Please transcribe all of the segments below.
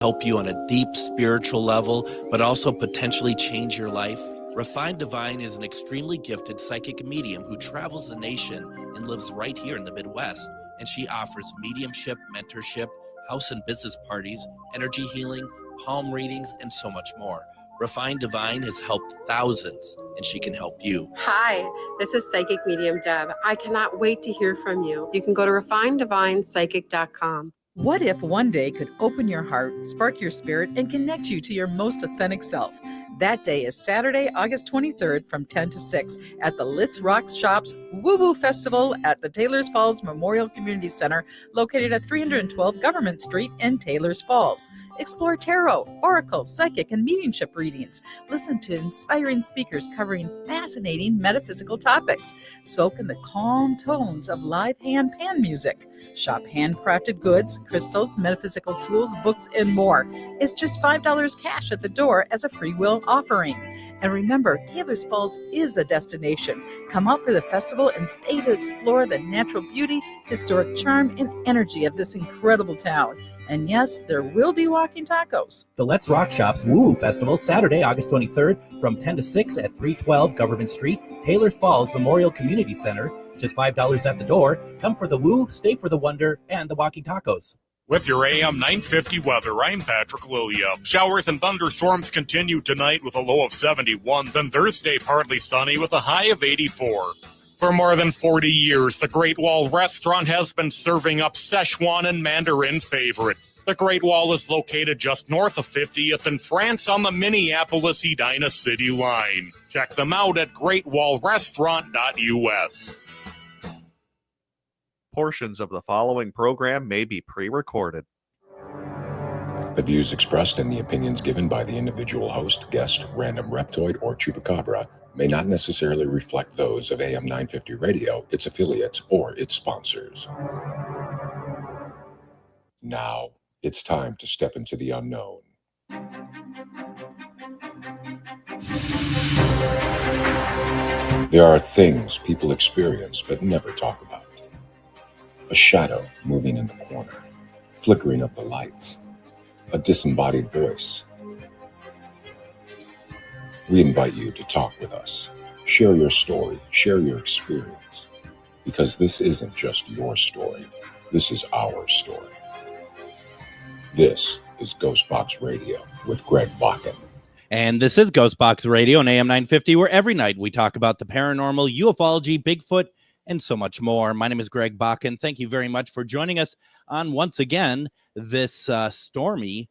help you on a deep spiritual level, but also potentially change your life? Refined Divine is an extremely gifted psychic medium who travels the nation and lives right here in the Midwest. And she offers mediumship, mentorship, house and business parties, energy healing, palm readings, and so much more. Refined Divine has helped thousands, and she can help you. Hi, this is Psychic Medium Deb. I cannot wait to hear from you. You can go to refineddivinepsychic.com. What if one day could open your heart, spark your spirit, and connect you to your most authentic self? That day is Saturday, August 23rd from 10 to 6 at the Litz Rock Shops Woo Woo Festival at the Taylors Falls Memorial Community Center, located at 312 Government Street in Taylors Falls. Explore tarot, oracle, psychic, and mediumship readings. Listen to inspiring speakers covering fascinating metaphysical topics. Soak in the calm tones of live hand-pan music. Shop handcrafted goods, crystals, metaphysical tools, books, and more. It's just $5 cash at the door as a free will offering. And remember, Taylors Falls is a destination. Come out for the festival and stay to explore the natural beauty, historic charm, and energy of this incredible town. And yes, there will be walking tacos. The Let's Rock Shops Woo Festival, Saturday, August 23rd, from 10 to 6 at 312 Government Street, Taylors Falls Memorial Community Center. Just $5 at the door. Come for the woo, stay for the wonder, and the walking tacos. With your AM 950 weather, I'm Patrick Lilia. Showers and thunderstorms continue tonight with a low of 71. Then Thursday, partly sunny with a high of 84. For more than 40 years, the Great Wall Restaurant has been serving up Szechuan and Mandarin favorites. The Great Wall is located just north of 50th in France on the Minneapolis-Edina City line. Check them out at greatwallrestaurant.us. Portions of the following program may be pre-recorded. The views expressed and the opinions given by the individual host, guest, random reptoid, or chupacabra may not necessarily reflect those of AM 950 Radio, its affiliates, or its sponsors. Now, it's time to step into the unknown. There are things people experience but never talk about. A shadow moving in the corner, flickering of the lights, a disembodied voice. We invite you to talk with us, share your story, share your experience, because this isn't just your story, this is our story. This is GhostBox Radio with Greg Bakun. And this is GhostBox Radio on AM 950, where every night we talk about the paranormal, ufology, Bigfoot, and so much more. My name is Greg Bakun. Thank you very much for joining us on, once again, this stormy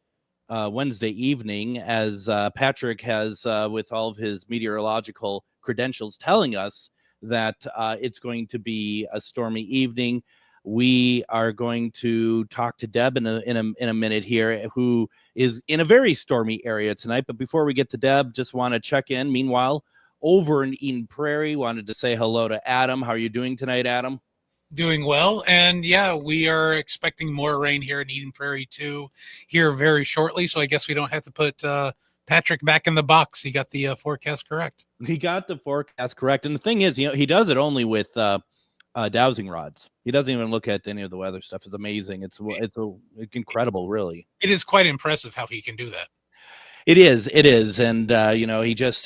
Wednesday evening, as Patrick has, with all of his meteorological credentials, telling us that it's going to be a stormy evening. We are going to talk to Deb in a minute here, who is in a very stormy area tonight. But before we get to Deb, just want to check in. Meanwhile, over in Eden Prairie, wanted to say hello to Adam. How are you doing tonight, Adam? Doing well, and yeah, we are expecting more rain here in Eden Prairie too, here very shortly, so I guess we don't have to put Patrick back in the box. He got the forecast correct. He got the forecast correct, and the thing is, he does it only with dowsing rods. He doesn't even look at any of the weather stuff. It's amazing. It's incredible, really. It is quite impressive how he can do that. It is, and he just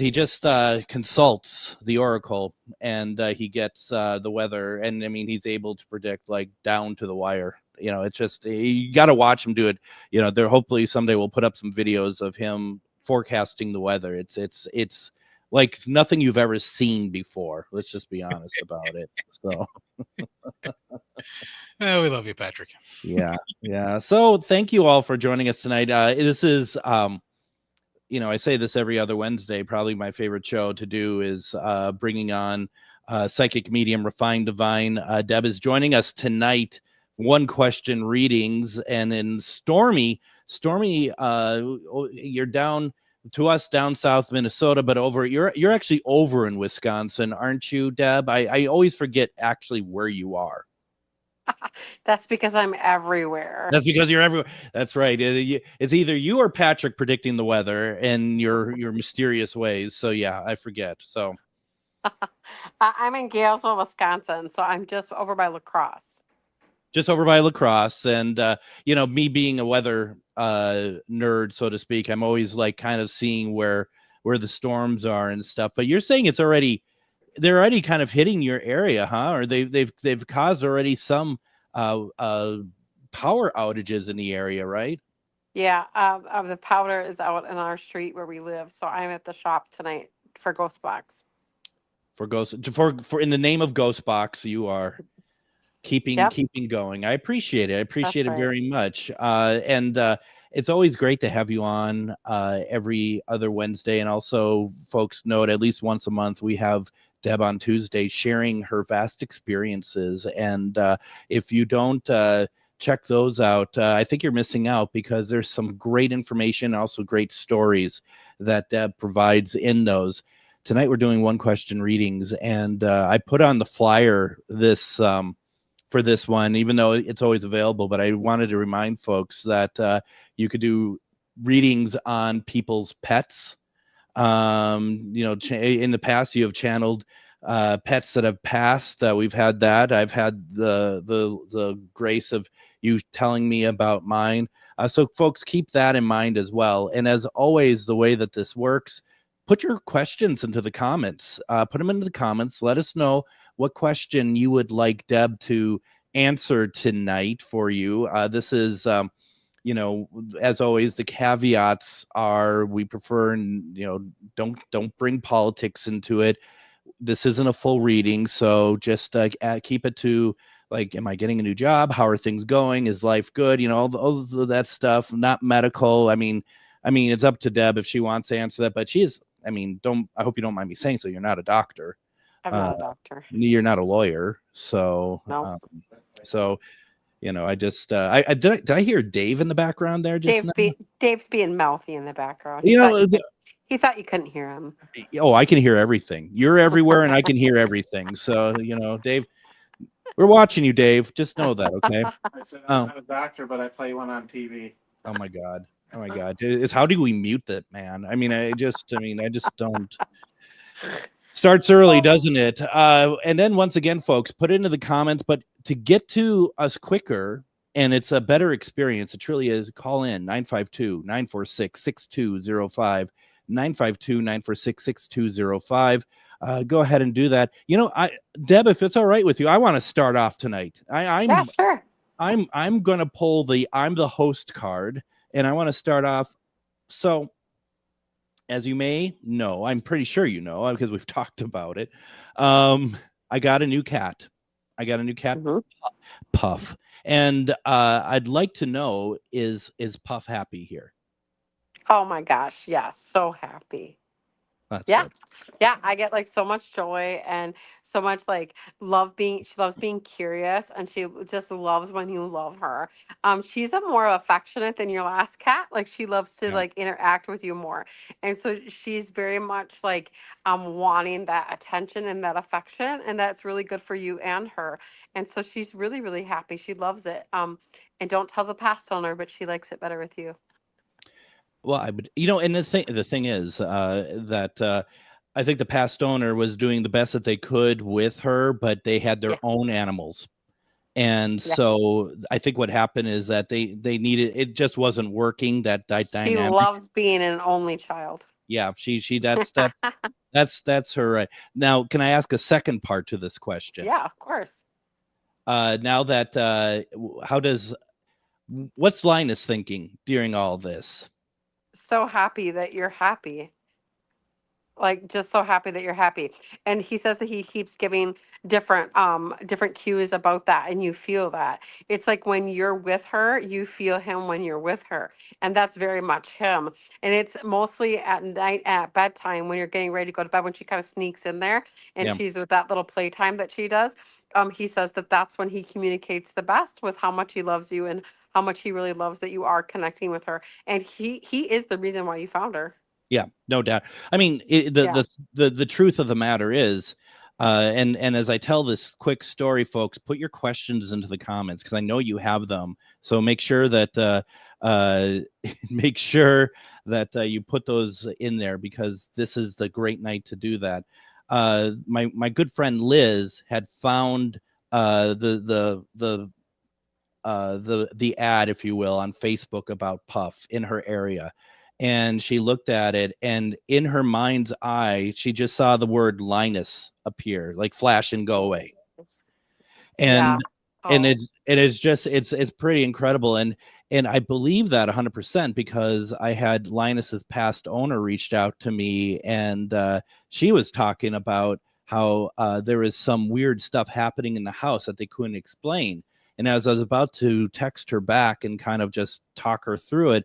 consults the oracle, and he gets the weather, and I mean he's able to predict like down to the wire. It's just you got to watch him do it. There hopefully someday we'll put up some videos of him forecasting the weather. It's like nothing you've ever seen before. Let's just be honest about it. So. We love you, Patrick. Yeah. So thank you all for joining us tonight. This is I say this every other Wednesday. Probably my favorite show to do is bringing on psychic medium Refined Divine. Deb is joining us tonight. One question readings, and in Stormy, you're down to us down south Minnesota, but you're actually over in Wisconsin, aren't you, Deb? I always forget actually where you are. That's because I'm everywhere. That's because you're everywhere. That's right. It's either you or Patrick predicting the weather in your mysterious ways. So yeah, I forget. So I'm in Galesville, Wisconsin, so I'm just over by La Crosse. just over by La Crosse. And me being a weather nerd, so to speak, I'm always like kind of seeing where the storms are and stuff. But you're saying they're already kind of hitting your area, huh? Or they've caused already some power outages in the area, right? Yeah, the powder is out in our street where we live, so I'm at the shop tonight for GhostBox. For in the name of GhostBox, you are keeping going. I appreciate it. I appreciate it very much. And it's always great to have you on every other Wednesday. And also, folks, note at least once a month we have Deb on Tuesday sharing her vast experiences. And if you don't check those out, I think you're missing out, because there's some great information, also great stories that Deb provides in those. Tonight we're doing one question readings, and I put on the flyer this for this one, even though it's always available, but I wanted to remind folks that you could do readings on people's pets. In the past you have channeled pets that have passed. We've had that. I've had the grace of you telling me about mine. So folks, keep that in mind as well. And as always, the way that this works, put your questions into the comments. Put them into the comments. Let us know what question you would like Deb to answer tonight for you. This is, as always, the caveats are we prefer, don't bring politics into it. This isn't a full reading, so just keep it to, like, am I getting a new job? How are things going? Is life good? All of that stuff, not medical. I mean, it's up to Deb if she wants to answer that, but she is, I hope you don't mind me saying so. You're not a doctor. I'm not a doctor. You're not a lawyer. So, no. I just, did I hear Dave in the background there? Dave's being mouthy in the background. He thought you couldn't hear him. Oh, I can hear everything. You're everywhere and I can hear everything. So, Dave, we're watching you, Dave. Just know that, okay? I said I'm not a doctor, but I play one on TV. Oh my God. It's how do we mute that, man? I just don't. Starts early, doesn't it? And then once again, folks, put it into the comments. But to get to us quicker, and it's a better experience, it truly is, call in 952-946-6205. 952-946-6205. Go ahead and do that. Deb, if it's all right with you, I want to start off tonight. Yeah, sure. I'm going to pull I'm the host card, and I want to start off. So, as you may know, I'm pretty sure you know, because we've talked about it. I got a new cat. Mm-hmm. Puff. And I'd like to know, is Puff happy here? Oh my gosh, yes, so happy. That's yeah. good. Yeah, I get like so much joy and so much like she loves being curious, and she just loves when you love her. She's a more affectionate than your last cat. Like she loves to like interact with you more. And so she's very much like wanting that attention and that affection, and that's really good for you and her. And so she's really, really happy. She loves it. And don't tell the past owner, but she likes it better with you. Well, I would, and the thing is that I think the past owner was doing the best that they could with her, but they had their own animals. And so I think what happened is that they needed, it just wasn't working, that dynamic. She loves being an only child. Yeah, that's her right. Now, can I ask a second part to this question? Yeah, of course. Now that, what's Linus thinking during all this? So happy that you're happy. Like just so happy that you're happy. And he says that he keeps giving different cues about that, and you feel that. It's like when you're with her, you feel him when you're with her. And that's very much him. And it's mostly at night at bedtime when you're getting ready to go to bed, when she kind of sneaks in there and she's with that little playtime that she does. He says that that's when he communicates the best with how much he loves you and how much he really loves that you are connecting with her. And he is the reason why you found her. Yeah, no doubt. I mean, the truth of the matter is, and as I tell this quick story, folks, put your questions into the comments because I know you have them. So make sure that you put those in there, because this is the great night to do that. My good friend Liz had found the the ad, if you will, on Facebook about Puff in her area. And she looked at it, and in her mind's eye, she just saw the word Linus appear, like flash and go away. And it's pretty incredible. And I believe that 100% because I had Linus's past owner reached out to me, and she was talking about how there is some weird stuff happening in the house that they couldn't explain. And as I was about to text her back and kind of just talk her through it,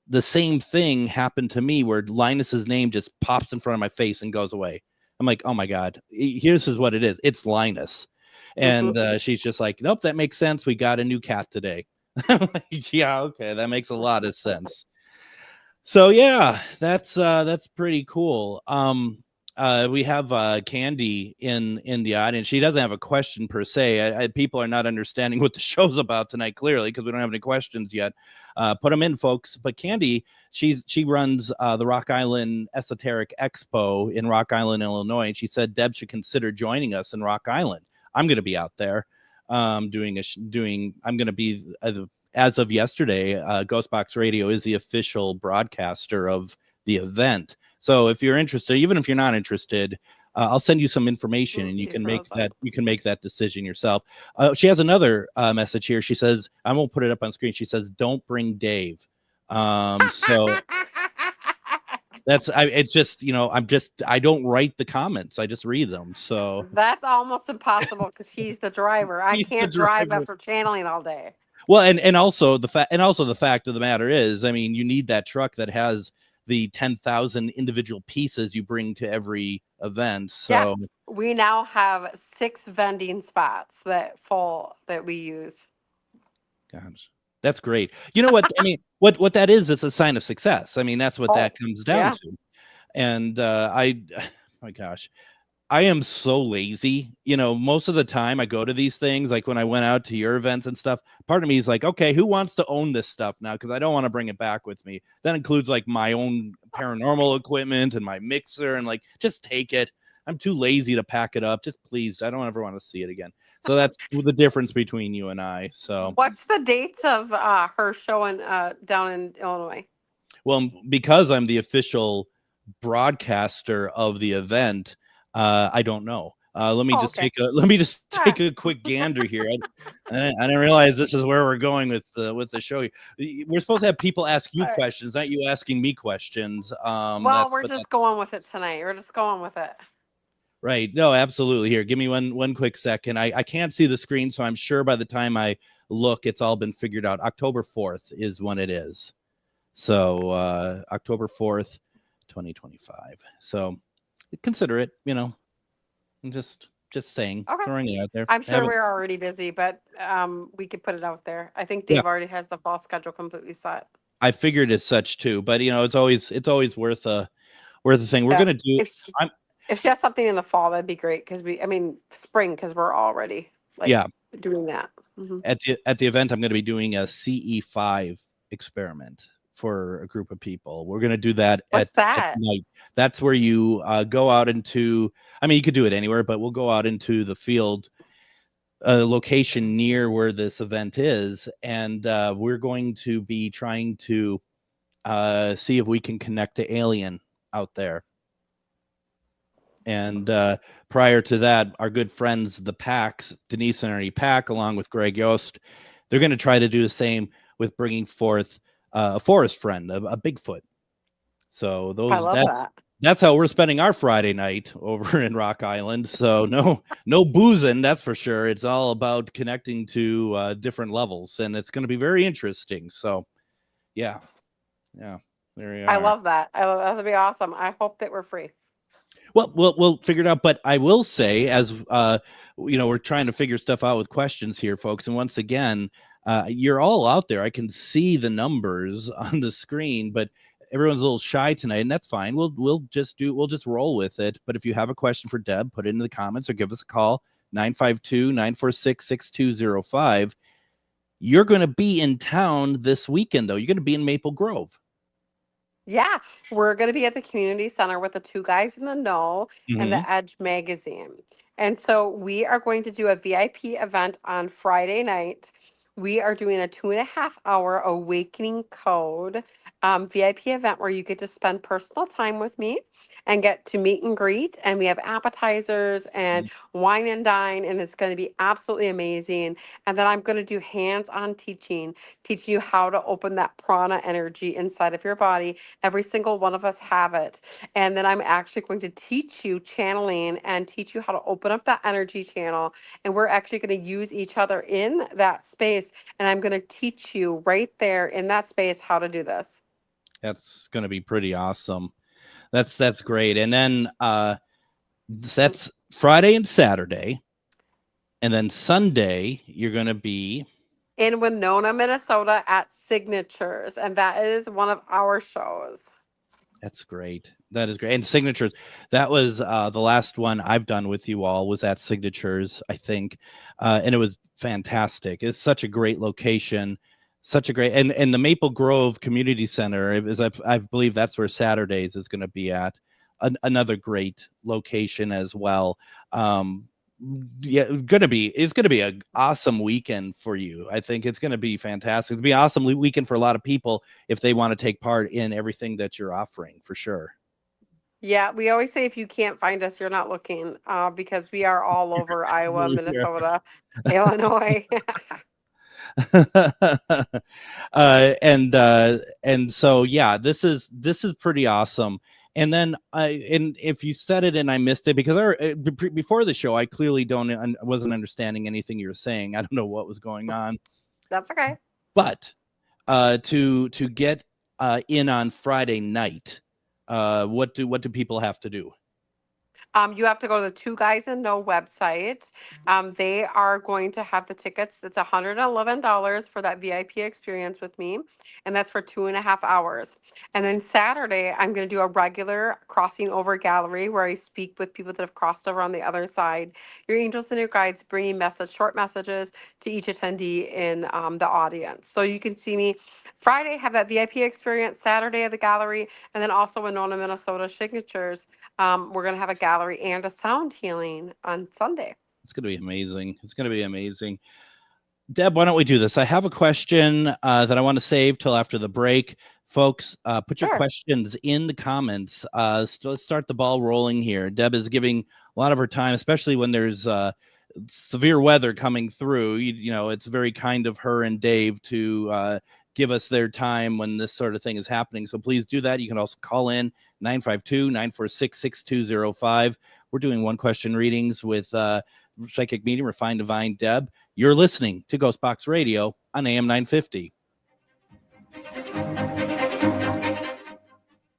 the same thing happened to me where Linus's name just pops in front of my face and goes away. I'm like, oh my God, here's what it is. It's Linus. And she's just like, nope, that makes sense. We got a new cat today. I'm like, yeah, okay, that makes a lot of sense. So yeah, that's pretty cool. We have Candy in the audience. She doesn't have a question per se. People are not understanding what the show's about tonight, clearly, because we don't have any questions yet. Put them in, folks. But Candy, she runs the Rock Island Esoteric Expo in Rock Island, Illinois. And she said Deb should consider joining us in Rock Island. I'm going to be out there I'm going to be, as of yesterday, GhostBox Radio is the official broadcaster of the event. So if you're interested, even if you're not interested, I'll send you some information and you can make that decision yourself. She has another message here. She says, I won't put it up on screen. She says, don't bring Dave. So it's just, I don't write the comments. I just read them. So that's almost impossible because he's the driver. I can't drive after channeling all day. Well, and also the fact of the matter is, I mean, you need that truck that has the 10,000 individual pieces you bring to every event. So yeah, we now have 6 vending spots that we use. Gosh, that's great. You know what? I mean, what that is, it's a sign of success. I mean, that's what that comes down to. And my gosh, I am so lazy. Most of the time I go to these things, like when I went out to your events and stuff, part of me is like, okay, who wants to own this stuff now? Because I don't want to bring it back with me. That includes like my own paranormal equipment and my mixer, and like, just take it. I'm too lazy to pack it up. Just please, I don't ever want to see it again. So that's the difference between you and I. So what's the dates of her show down in Illinois? Well, because I'm the official broadcaster of the event, I don't know. Let me just take a quick gander here. I didn't realize this is where we're going with the show. We're supposed to have people ask you questions, not you asking me questions. Well, we're just going with it tonight. We're just going with it. Right. No, absolutely. Here, give me one quick second. I can't see the screen, so I'm sure by the time I look, it's all been figured out. October 4th is when it is. So October 4th, 2025. So consider it, I'm just saying, throwing it out there. I'm sure we're already busy, but we could put it out there. I think Dave already has the fall schedule completely set. I figured as such too, but it's always worth a thing. We're gonna do. If she has something in the fall, that'd be great spring, because we're already doing that. Mm-hmm. At the event, I'm going to be doing a CE5 experiment for a group of people. We're going to do that at night. That's where you go out into, you could do it anywhere, but we'll go out into the field, location near where this event is. And we're going to be trying to see if we can connect to alien out there. And prior to that, our good friends, the Packs, Denise and Ernie Pack, along with Greg Yost, they're going to try to do the same with bringing forth a forest friend, a Bigfoot. So that's how we're spending our Friday night over in Rock Island. So no boozing, that's for sure. It's all about connecting to different levels, and it's going to be very interesting. So yeah, there we are. I love that. That'll be awesome. I hope that we're free. Well, we'll figure it out. But I will say, as we're trying to figure stuff out with questions here, folks. And once again, you're all out there. I can see the numbers on the screen, but everyone's a little shy tonight, and that's fine. We'll just roll with it. But if you have a question for Deb, put it in the comments or give us a call, 952-946-6205. You're going to be in town this weekend, though. You're going to be in Maple Grove. Yeah, we're going to be at the community center with the Two Guys in the Know and the Edge magazine. And so we are going to do a VIP event on Friday night we are doing a 2.5-hour awakening code VIP event where you get to spend personal time with me and get to meet and greet. And we have appetizers and wine and dine, and it's going to be absolutely amazing. And then I'm going to do hands-on teaching you how to open that prana energy inside of your body. Every single one of us have it. And then I'm actually going to teach you channeling and teach you how to open up that energy channel. And we're actually going to use each other in that space. And I'm going to teach you right there in that space how to do this. That's going to be pretty awesome. That's great. And then that's Friday and Saturday. And then Sunday, you're going to be in Winona, Minnesota at Signatures. And that is one of our shows. That's great. That is great. And Signatures, that was the last one I've done with you all was at Signatures, I think. And it was fantastic. It's such a great location. Such a great, and the Maple Grove Community Center is, I believe that's where Saturdays is going to be another great location as well. Yeah, it's going to be an awesome weekend for you. I think it's going to be fantastic. It'll be an awesome weekend for a lot of people if they want to take part in everything that you're offering, for sure. Yeah, we always say if you can't find us, you're not looking, because we are all over Iowa, Minnesota, Illinois. And so yeah, this is pretty awesome. And then and if you said it and I missed it, because before the show I clearly wasn't understanding anything you were saying. I don't know what was going on. That's okay. But to get in on Friday night, what do people have to do? You have to go to the Two Guys and No website. They are going to have the tickets. It's $111 for that VIP experience with me, and that's for 2.5 hours. And then Saturday, I'm going to do a regular crossing over gallery where I speak with people that have crossed over on the other side. Your angels and your guides bringing short messages to each attendee in the audience. So you can see me Friday, have that VIP experience, Saturday at the gallery, and then also Winona, Minnesota Signatures. We're going to have a gallery and a sound healing on Sunday. It's going to be amazing. It's going to be amazing. Deb, why don't we do this? I have a question that I want to save till after the break. Folks, put your questions in the comments. So let's start the ball rolling here. Deb is giving a lot of her time, especially when there's severe weather coming through. You know, it's very kind of her and Dave to give us their time when this sort of thing is happening. So please do that. You can also call in 952-946-6205. We're doing one question readings with psychic medium Refined Divine Deb. You're listening to GhostBox Radio on AM 950.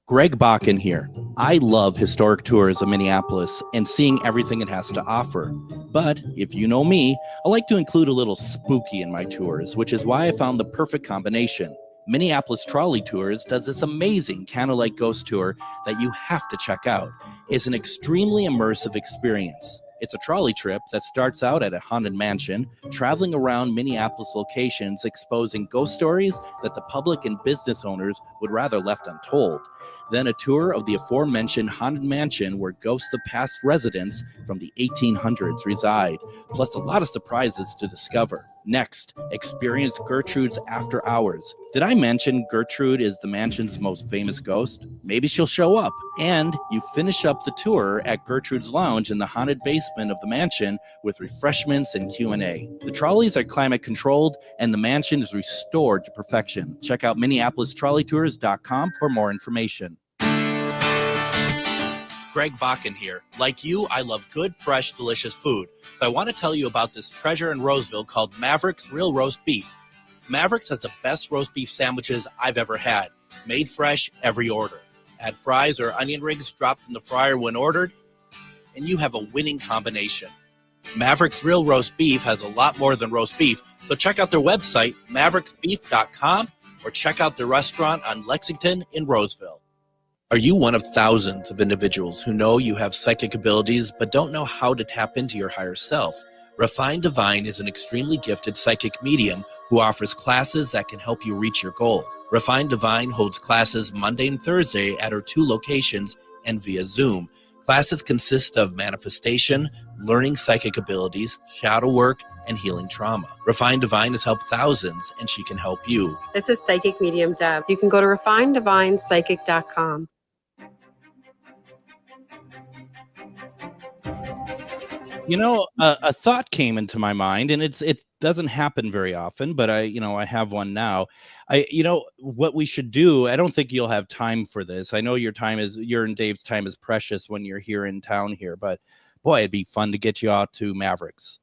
Greg Bakun here. I love historic tours of Minneapolis and seeing everything it has to offer. But if you know me, I like to include a little spooky in my tours, which is why I found the perfect combination. Minneapolis Trolley Tours does this amazing candlelight ghost tour that you have to check out. It's an extremely immersive experience. It's a trolley trip that starts out at a haunted mansion, traveling around Minneapolis locations, exposing ghost stories that the public and business owners would rather left untold. Then a tour of the aforementioned haunted mansion where ghosts of past residents from the 1800s reside, plus a lot of surprises to discover. Next, experience Gertrude's After Hours. Did I mention Gertrude is the mansion's most famous ghost? Maybe she'll show up. And you finish up the tour at Gertrude's Lounge in the haunted basement of the mansion with refreshments and Q&A. The trolleys are climate controlled and the mansion is restored to perfection. Check out MinneapolisTrolleyTours.com for more information. Greg Bakun here. Like you, I love good, fresh, delicious food. So I want to tell you about this treasure in Roseville called Maverick's Real Roast Beef. Maverick's has the best roast beef sandwiches I've ever had. Made fresh, every order. Add fries or onion rings dropped in the fryer when ordered, and you have a winning combination. Maverick's Real Roast Beef has a lot more than roast beef, so check out their website, mavericksbeef.com, or check out their restaurant on Lexington in Roseville. Are you one of thousands of individuals who know you have psychic abilities but don't know how to tap into your higher self? Refined Divine is an extremely gifted psychic medium who offers classes that can help you reach your goals. Refined Divine holds classes Monday and Thursday at her 2 locations and via Zoom. Classes consist of manifestation, learning psychic abilities, shadow work, and healing trauma. Refined Divine has helped thousands, and she can help you. This is Psychic Medium Deb. You can go to refinedivinepsychic.com. You know, a thought came into my mind, and it doesn't happen very often, but I have one now. What we should do. I don't think you'll have time for this. I know your and Dave's time is precious when you're here in town here, but boy, it'd be fun to get you out to Mavericks.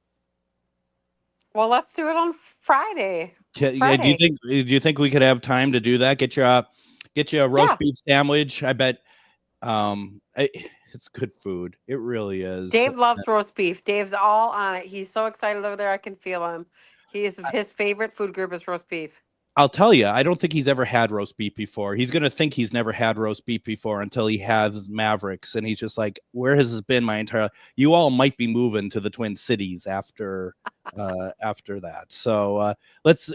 Well, let's do it on Friday. Yeah, do you think we could have time to do that? Get you a roast beef sandwich. I bet. It's good food. It really is. Dave loves roast beef. Dave's all on it. He's so excited over there. I can feel him. His favorite food group is roast beef. I'll tell you, I don't think he's ever had roast beef before. He's going to think he's never had roast beef before until he has Mavericks. And he's just like, where has this been my entire life? You all might be moving to the Twin Cities after that. So let's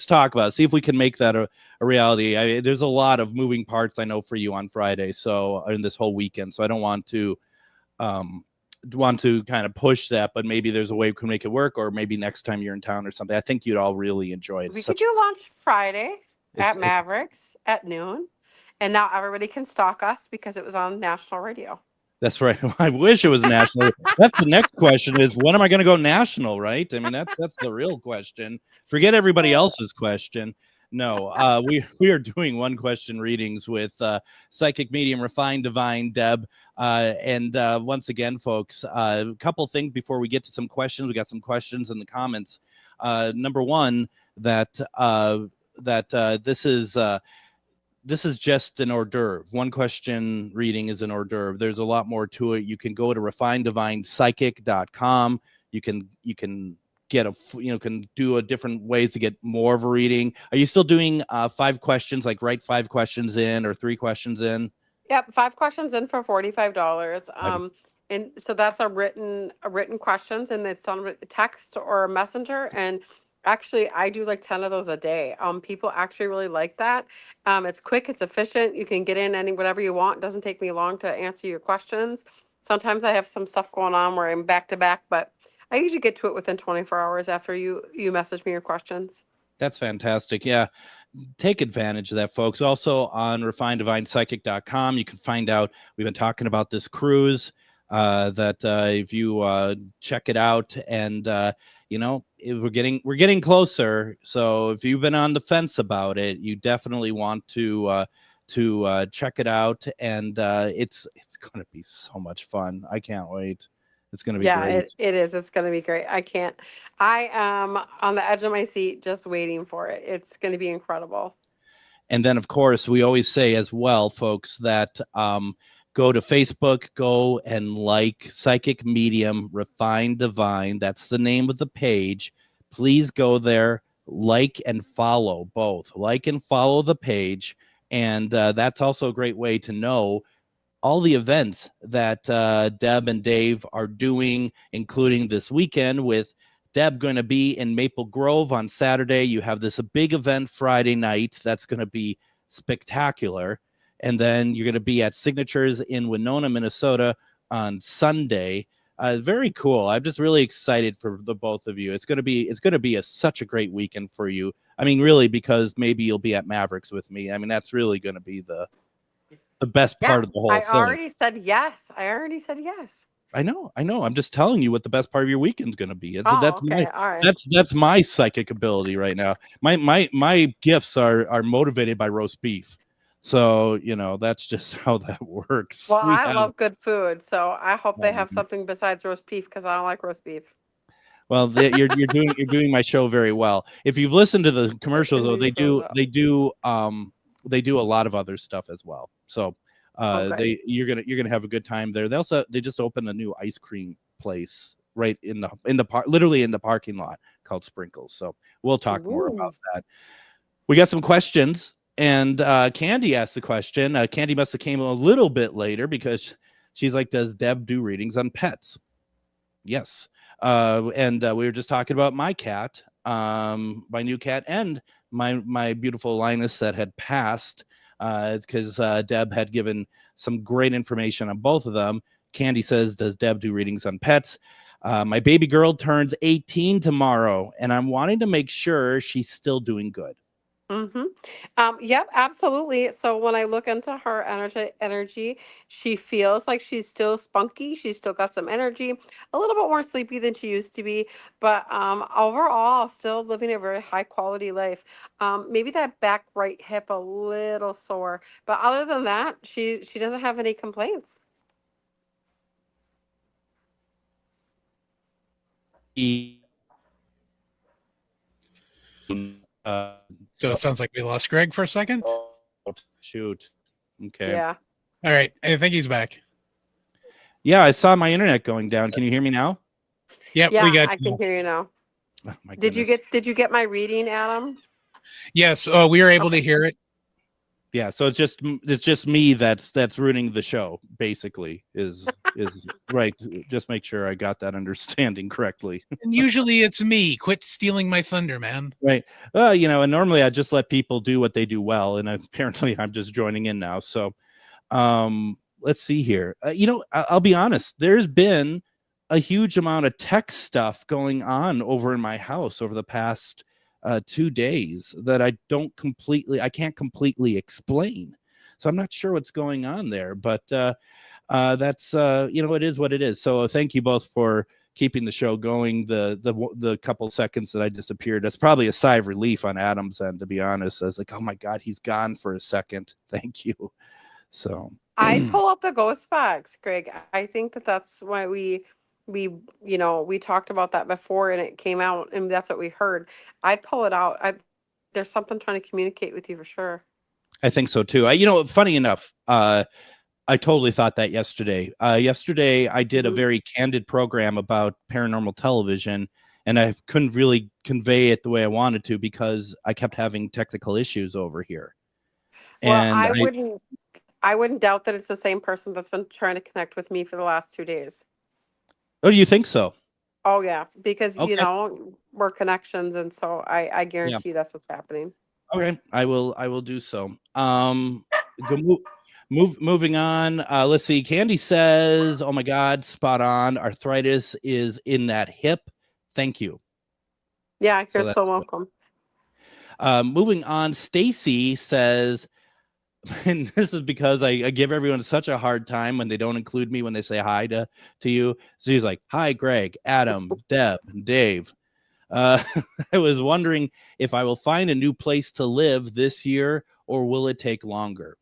talk about it. See if we can make that a reality. There's a lot of moving parts, I know, for you on Friday. So in this whole weekend. So I don't want to kind of push that, but maybe there's a way we can make it work, or maybe next time you're in town or something. I think you'd all really enjoy it. We could do lunch Friday at Mavericks at noon, and now everybody can stalk us because it was on national radio. That's right. I wish it was national. That's the next question: is when am I going to go national? Right? I mean, that's the real question. Forget everybody else's question. No, we are doing one question readings with Psychic Medium Refined Divine Deb. And once again, folks, a couple things before we get to some questions. We got some questions in the comments. Number one, that this is just an hors d'oeuvre. One question reading is an hors d'oeuvre. There's a lot more to it. You can go to refinedivinepsychic.com. You can can do a different ways to get more of a reading. Are you still doing 5 questions, like write 5 questions in or 3 questions in? Yep, 5 questions in for $45. And so that's a written questions, and it's on text or a messenger. And actually, I do like 10 of those a day. People actually really like that. It's quick, it's efficient. You can get in whatever you want. It doesn't take me long to answer your questions. Sometimes I have some stuff going on where I'm back to back, but I usually get to it within 24 hours after you message me your questions. That's fantastic. Yeah. Take advantage of that, folks. Also on refinedivinepsychic.com, you can find out, we've been talking about this cruise, that if you check it out, and we're getting closer. So if you've been on the fence about it, you definitely want to check it out. And it's going to be so much fun. I can't wait. It's going to be great. It is. It's going to be great. I am on the edge of my seat just waiting for it. It's going to be incredible. And then, of course, we always say as well, folks, that go to Facebook, go and like Psychic Medium Refined Divine. That's the name of the page. Please go there, like and follow both. Like and follow the page. And that's also a great way to know all the events that Deb and Dave are doing, including this weekend, with Deb going to be in Maple Grove on Saturday. You have this big event Friday night that's going to be spectacular. And then you're going to be at Signatures in Winona, Minnesota on Sunday. Very cool. I'm just really excited for the both of you. It's going to be such a great weekend for you. I mean, really, because maybe you'll be at Mavericks with me. I mean, that's really going to be the best part of the whole thing. I already said yes. I know. I'm just telling you what the best part of your weekend's going to be. Right. That's my psychic ability right now. My gifts are motivated by roast beef. So, that's just how that works. Well, I love good food, so I hope they have something besides roast beef, because I don't like roast beef. Well, you're doing my show very well. If you've listened to the commercials, though, they do a lot of other stuff as well. So you're gonna have a good time there. They just opened a new ice cream place right in the park, literally in the parking lot, called Sprinkles. So we'll talk more about that. We got some questions, and Candy asked the question. Candy must have came a little bit later because she's like, "Does Deb do readings on pets?" Yes. And we were just talking about my cat, my new cat, and my beautiful Linus that had passed. It's because Deb had given some great information on both of them. Candy says, "Does Deb do readings on pets?" My baby girl turns 18 tomorrow, and I'm wanting to make sure she's still doing good. Mm-hmm. Yep, absolutely. So when I look into her energy, she feels like she's still spunky. She's still got some energy, a little bit more sleepy than she used to be, but overall, still living a very high quality life. Maybe that back right hip a little sore, but other than that, she doesn't have any complaints. So it sounds like we lost Greg for a second. Oh, shoot. Okay. Yeah. All right. I think he's back. Yeah, I saw my internet going down. Can you hear me now? Yep, Yeah, we got I you. can hear you now. Oh, my Did you goodness. get my reading, Adam? Yes, we were able to hear it. Yeah, so it's just me that's ruining the show, basically, is right. Just make sure I got that understanding correctly. And usually it's me. Quit stealing my thunder, man. Right. And normally I just let people do what they do well, and apparently I'm just joining in now. So let's see here. I'll be honest, there's been a huge amount of tech stuff going on over in my house over the past 2 days that I can't completely explain. So I'm not sure what's going on there, but that's it is what it is. So thank you both for keeping the show going. The couple seconds that I disappeared, that's probably a sigh of relief on Adam's end, to be honest. I was like, oh my God, he's gone for a second. Thank you. So I pull up the GhostBox, Greg. I think that's why we talked about that before and it came out and that's what we heard. I'd pull it out. There's something trying to communicate with you for sure. I think so too. Funny enough, I totally thought that yesterday. Yesterday I did a very candid program about paranormal television, and I couldn't really convey it the way I wanted to because I kept having technical issues over here. Well, And I wouldn't doubt that it's the same person that's been trying to connect with me for the last 2 days. Oh, do you think so? Oh yeah, because Okay. we're connections, and so I guarantee you that's what's happening. Okay, I will do so. Moving on. Let's see. Candy says, "Oh my God, spot on. Arthritis is in that hip. Thank you." Yeah, you're that's so good. welcome. Moving on. Stacy says, and this is because I give everyone such a hard time when they don't include me when they say hi to you. So he's like, "Hi, Greg, Adam, Deb, and Dave. I was wondering if I will find a new place to live this year, or will it take longer?"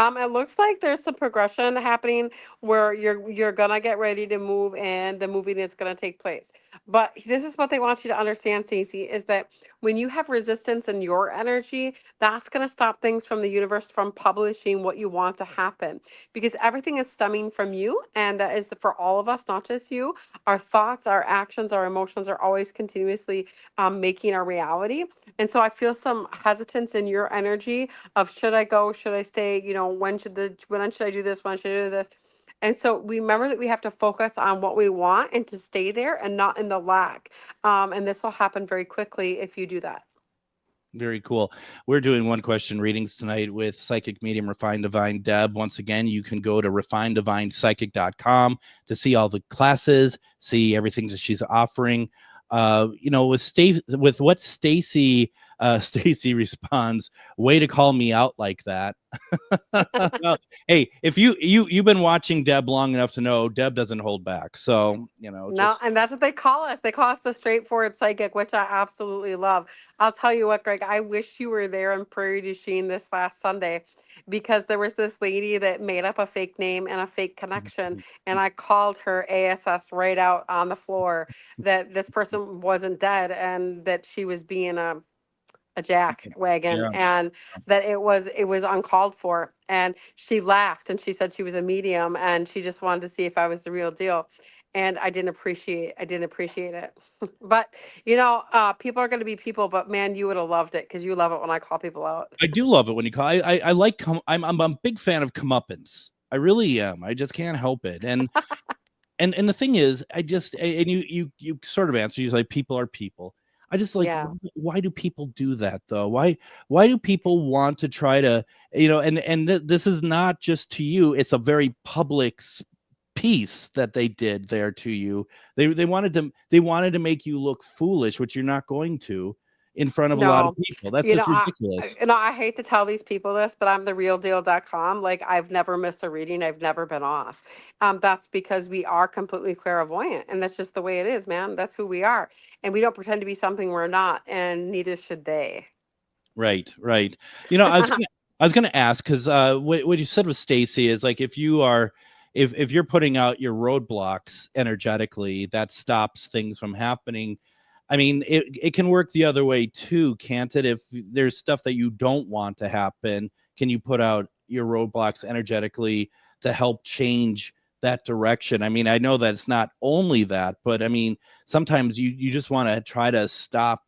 It looks like there's some progression happening where you're gonna get ready to move and the moving is gonna take place. But this is what they want you to understand, Stacey, is that when you have resistance in your energy, that's gonna stop things from the universe from publishing what you want to happen. Because everything is stemming from you, and that is for all of us, not just you. Our thoughts, our actions, our emotions are always continuously making our reality. And so I feel some hesitance in your energy of should I go, should I stay, when should I do this, when should I do this? And so remember that we have to focus on what we want and to stay there and not in the lack. And this will happen very quickly if you do that. Very cool. We're doing one question readings tonight with psychic medium Refined Divine Deb. Once again, you can go to refineddivinepsychic.com to see all the classes, see everything that she's offering. With what Stacy responds, way to call me out like that. Well, hey, if you've been watching Deb long enough to know Deb doesn't hold back. So, No, and that's what they call us. They call us the straightforward psychic, which I absolutely love. I'll tell you what, Greg, I wish you were there in Prairie du Chien this last Sunday, because there was this lady that made up a fake name and a fake connection, and I called her ASS right out on the floor that this person wasn't dead and that she was being a jack wagon, and that it was uncalled for. And she laughed and she said she was a medium and she just wanted to see if I was the real deal. And I didn't appreciate it. But people are going to be people, but man, you would have loved it because you love it when I call people out. I do love it when you call. I like I'm a big fan of comeuppance. I really am. I just can't help it. And and the thing is, you sort of answer. You like, people are people. I just like, why do people do that though? Why do people want to try to, this is not just to you. It's a very public piece that they did there to you. They wanted to make you look foolish, which you're not going to in front of a lot of No, people. That's you know, just ridiculous. I hate to tell these people this, but I'm therealdeal.com. Like, I've never missed a reading. I've never been off. That's because we are completely clairvoyant, and that's just the way it is, man. That's who we are, and we don't pretend to be something we're not, and neither should they. Right. You know, I was gonna ask, because what you said with Stacy is like, if you're putting out your roadblocks energetically, that stops things from happening. I mean, it can work the other way too, can't it? If there's stuff that you don't want to happen, can you put out your roadblocks energetically to help change that direction? I mean, I know that it's not only that, but I mean, sometimes you just want to try to stop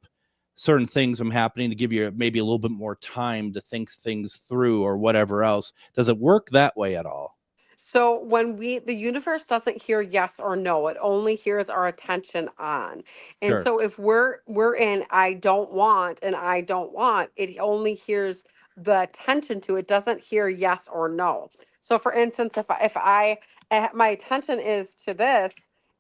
certain things from happening to give you maybe a little bit more time to think things through or whatever else. Does it work that way at all? So when the universe doesn't hear yes or no, it only hears our attention on. And Sure. so if we're in I don't want and I don't want, it only hears the attention to it, doesn't hear yes or no. So for instance, if my attention is to this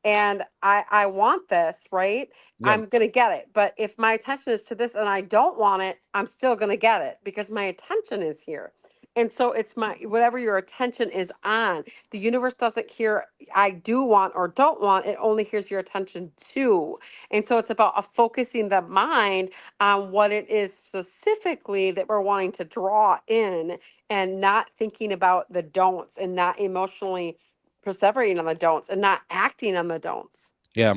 and I want this, right? Yeah. I'm going to get it. But if my attention is to this and I don't want it, I'm still going to get it because my attention is here. And so it's whatever your attention is on. The universe doesn't hear I do want or don't want. It only hears your attention to. And so it's about focusing the mind on what it is specifically that we're wanting to draw in, and not thinking about the don'ts, and not emotionally perseverating on the don'ts, and not acting on the don'ts. Yeah,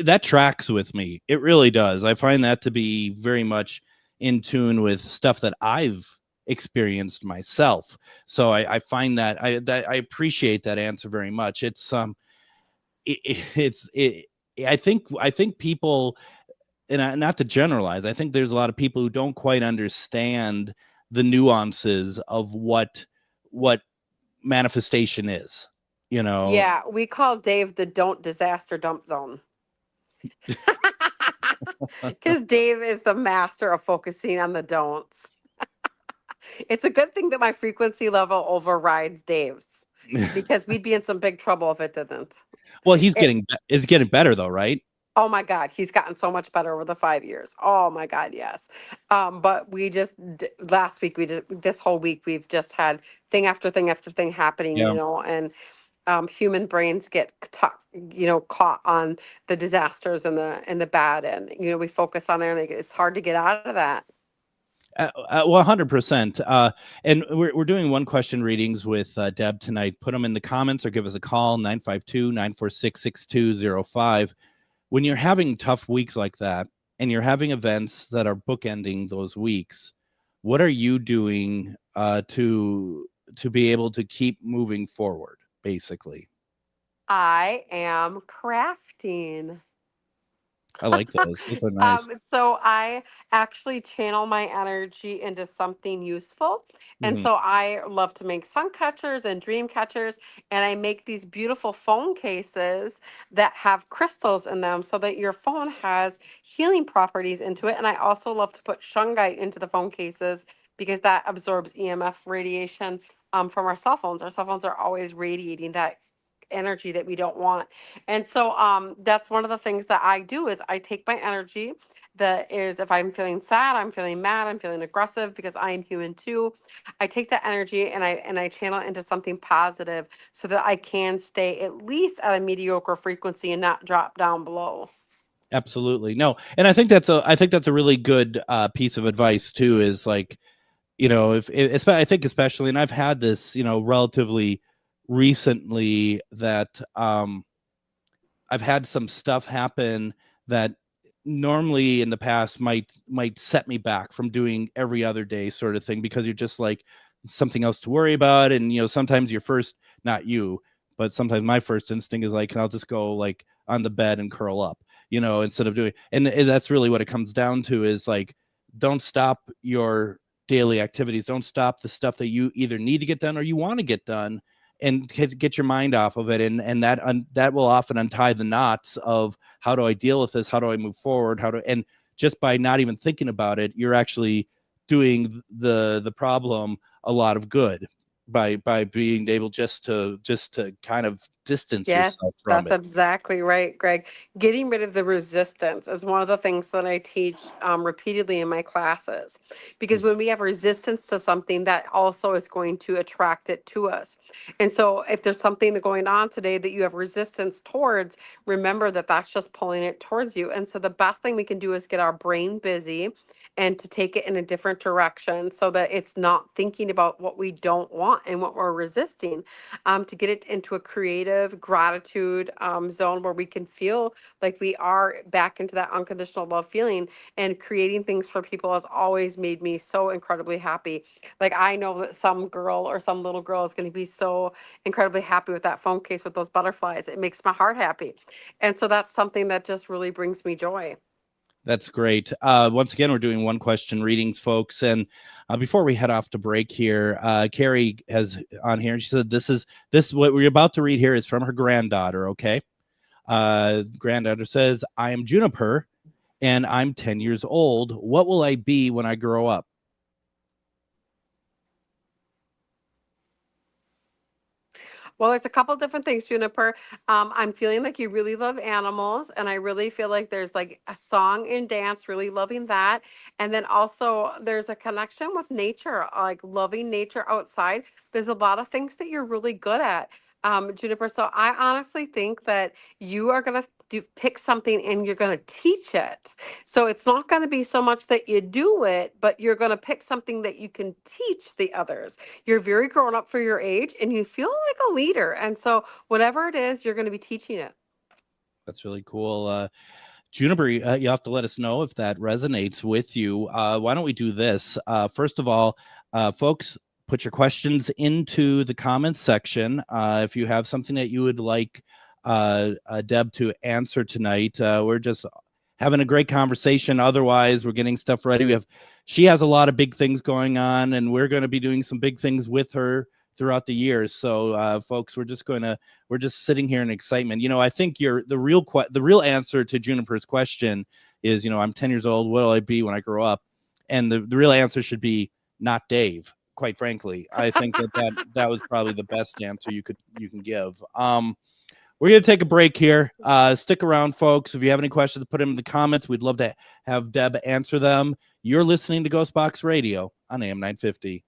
that tracks with me. It really does. I find that to be very much in tune with stuff that I've experienced myself. So I find that I appreciate that answer very much. It's I think people, and not to generalize, I think there's a lot of people who don't quite understand the nuances of what manifestation is. You know. Yeah, we call Dave the don't disaster dump zone. Because Dave is the master of focusing on the don'ts. It's a good thing that my frequency level overrides Dave's, because we'd be in some big trouble if it didn't. Well, it's getting better though, right? Oh my God, he's gotten so much better over the 5 years. Oh my God, yes. But we just last week, this whole week, we've just had thing after thing after thing happening, Yeah. you know, and human brains get caught on the disasters and the bad, and we focus on there, and it's hard to get out of that. Well, 100%. And we're doing one question readings with Deb tonight. Put them in the comments or give us a call, 952-946-6205. When you're having tough weeks like that, and you're having events that are bookending those weeks, what are you doing to be able to keep moving forward, basically? I am crafting. I like those. Those are nice. So I actually channel my energy into something useful. And Mhm. so I love to make sun catchers and dream catchers. And I make these beautiful phone cases that have crystals in them so that your phone has healing properties into it. And I also love to put shungite into the phone cases because that absorbs EMF radiation from our cell phones. Our cell phones are always radiating that energy that we don't want. And so that's one of the things that I do is I take my energy that is, if I'm feeling sad, I'm feeling mad, I'm feeling aggressive, because I am human too. I take that energy and I channel it into something positive so that I can stay at least at a mediocre frequency and not drop down below. Absolutely. No. And I think that's a really good piece of advice too, is like, if I think especially, and I've had this, relatively recently, that I've had some stuff happen that normally in the past might set me back from doing every other day sort of thing, because you're just like something else to worry about. And sometimes but sometimes my first instinct is like, I'll just go like on the bed and curl up, instead of doing, and that's really what it comes down to, is like, don't stop your daily activities, don't stop the stuff that you either need to get done or you want to get done, and get your mind off of it. And that will often untie the knots of, how do I deal with this? How do I move forward? And just by not even thinking about it, you're actually doing the problem a lot of good, by being able just to kind of distance Yes, yourself from that's it. exactly right, Greg. Getting rid of the resistance is one of the things that I teach repeatedly in my classes. Because when we have resistance to something, that also is going to attract it to us. And so, if there's something going on today that you have resistance towards, remember that that's just pulling it towards you. And so, the best thing we can do is get our brain busy and to take it in a different direction so that it's not thinking about what we don't want and what we're resisting, to get it into a creative gratitude zone where we can feel like we are back into that unconditional love feeling. And creating things for people has always made me so incredibly happy. Like, I know that some girl or some little girl is going to be so incredibly happy with that phone case with those butterflies. It makes my heart happy. And so that's something that just really brings me joy. That's great. Once again, we're doing one question readings, folks. And before we head off to break here, Carrie has on here, and she said, this what we're about to read here is from her granddaughter. Okay. Granddaughter says, I am Juniper and I'm 10 years old. What will I be when I grow up? Well, it's a couple different things, Juniper. I'm feeling like you really love animals, and I really feel like there's like a song and dance, really loving that. And then also there's a connection with nature, like loving nature outside. There's a lot of things that you're really good at, Juniper. So I honestly think that you are going to pick something and you're going to teach it. So it's not going to be so much that you do it, but you're going to pick something that you can teach the others. You're very grown up for your age and you feel like a leader. And so whatever it is, you're going to be teaching it. That's really cool. Juniper, you have to let us know if that resonates with you. Why don't we do this? First of all, folks, put your questions into the comments section. If you have something that you would like Deb to answer tonight, we're just having a great conversation. Otherwise, we're getting stuff ready. She has a lot of big things going on, and we're going to be doing some big things with her throughout the years. So, folks, we're just sitting here in excitement. I think the real answer to Juniper's question is, I'm 10 years old. What will I be when I grow up? And the real answer should be not Dave. Quite frankly, I think that was probably the best answer you can give. We're going to take a break here. Stick around, folks. If you have any questions, put them in the comments. We'd love to have Deb answer them. You're listening to GhostBox Radio on AM 950.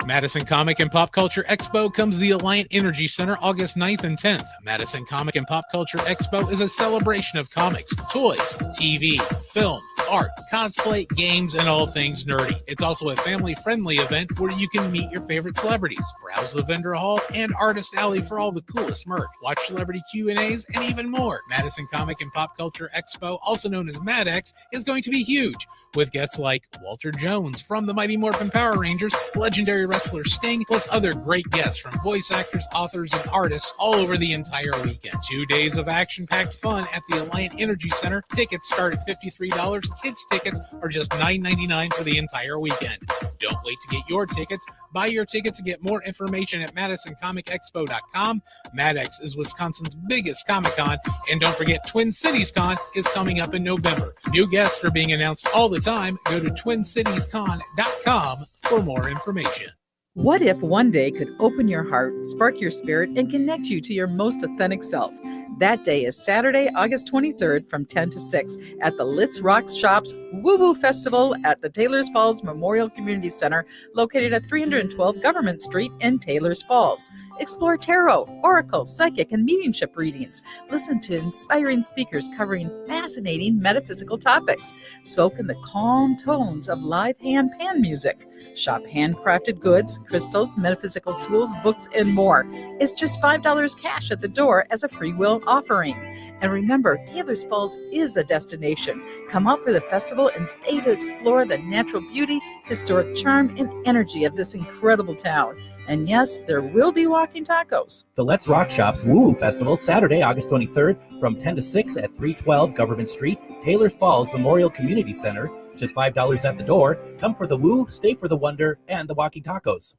Madison Comic and Pop Culture Expo comes to the Alliant Energy Center August 9th and 10th. Madison Comic and Pop Culture Expo is a celebration of comics, toys, TV, film, art, cosplay, games, and all things nerdy. It's also a family-friendly event where you can meet your favorite celebrities, browse the vendor hall and artist alley for all the coolest merch, watch celebrity Q&As, and even more. Madison Comic and Pop Culture Expo, also known as MadX, is going to be huge, with guests like Walter Jones from the Mighty Morphin Power Rangers, legendary wrestler Sting, plus other great guests from voice actors, authors, and artists all over the entire weekend. 2 days of action-packed fun at the Alliant Energy Center. Tickets start at $53. Kids tickets are just $9.99 for the entire weekend. Don't wait to get your tickets. Buy your tickets and get more information at MadisonComicExpo.com. MadX is Wisconsin's biggest Comic-Con, and don't forget Twin Cities Con is coming up in November. New guests are being announced all the time. Go to TwinCitiesCon.com for more information. What if one day could open your heart, spark your spirit, and connect you to your most authentic self? That day is Saturday, August 23rd from 10 to 6 at the Litz Rocks Shops Woo Woo Festival at the Taylors Falls Memorial Community Center, located at 312 Government Street in Taylors Falls. Explore tarot, oracle, psychic, and mediumship readings. Listen to inspiring speakers covering fascinating metaphysical topics. Soak in the calm tones of live hand pan music. Shop handcrafted goods, crystals, metaphysical tools, books, and more. It's just $5 cash at the door as a free will offering. And remember, Taylors Falls is a destination. Come out for the festival and stay to explore the natural beauty, historic charm, and energy of this incredible town. And yes, there will be walking tacos. The Let's Rock Shop's Woo Festival, Saturday, August 23rd, from 10 to 6 at 312 Government Street, Taylors Falls Memorial Community Center. Just $5 at the door. Come for the woo, stay for the wonder, and the walking tacos.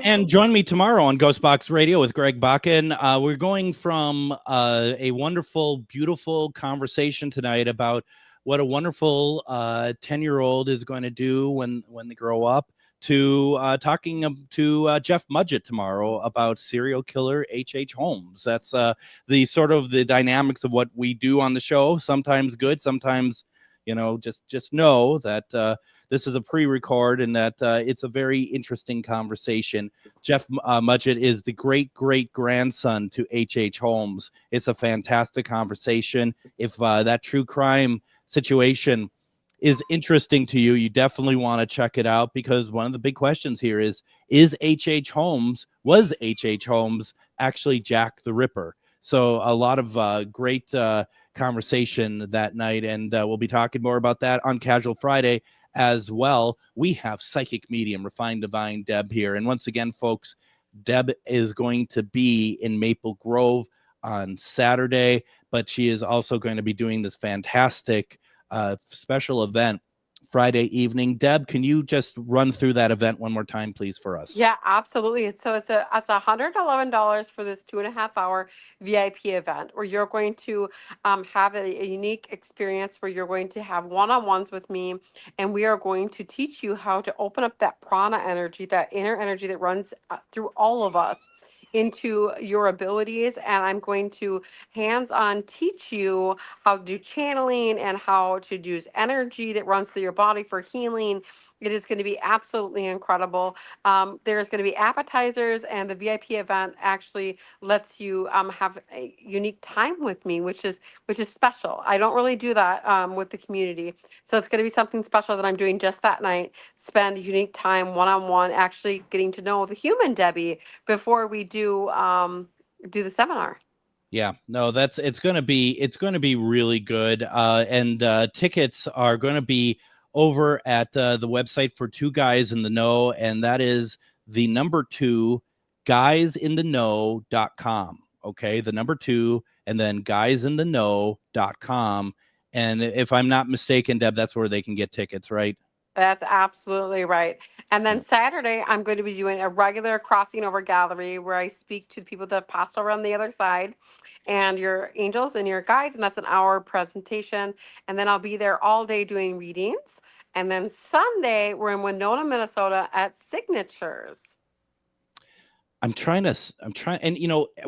And join me tomorrow on GhostBox Radio with Greg Bakun. We're going from a wonderful, beautiful conversation tonight about what a wonderful 10-year-old is going to do when they grow up, to talking to Jeff Mudgett tomorrow about serial killer H.H. Holmes. That's the sort of the dynamics of what we do on the show. Sometimes good, sometimes, just know that this is a pre-record and that it's a very interesting conversation. Jeff Mudgett is the great-great-grandson to H.H. Holmes. It's a fantastic conversation. If that true crime situation is interesting to you, you definitely want to check it out, because one of the big questions here was H.H. Holmes actually Jack the Ripper? So a lot of great conversation that night, and we'll be talking more about that on Casual Friday as well. We have psychic medium Refined Divine Deb here, and once again, folks, Deb is going to be in Maple Grove on Saturday, but she is also going to be doing this fantastic special event Friday evening. Deb, can you just run through that event one more time, please, for us? Yeah, absolutely. So it's $111 for this 2.5-hour VIP event, where you're going to have a unique experience where you're going to have one-on-ones with me, and we are going to teach you how to open up that prana energy, that inner energy that runs through all of us, into your abilities. And I'm going to hands-on teach you how to do channeling and how to use energy that runs through your body for healing. It is going to be absolutely incredible. There's going to be appetizers, and the VIP event actually lets you have a unique time with me, which is special. I don't really do that with the community, so it's going to be something special that I'm doing just that night. Spend unique time one-on-one, actually getting to know the human Debbie before we do the seminar. Yeah, no, it's going to be really good. And tickets are going to be over at the website for Two Guys in the Know, and that is the number 2 guysintheknow.com. Okay, the number 2 and then guysintheknow.com. And if I'm not mistaken, Deb, that's where they can get tickets, right? That's absolutely right. And then Saturday, I'm going to be doing a regular crossing over gallery where I speak to the people that have passed over on the other side and your angels and your guides. And that's an hour presentation. And then I'll be there all day doing readings. And then Sunday, we're in Winona, Minnesota at Signatures. I'm trying, and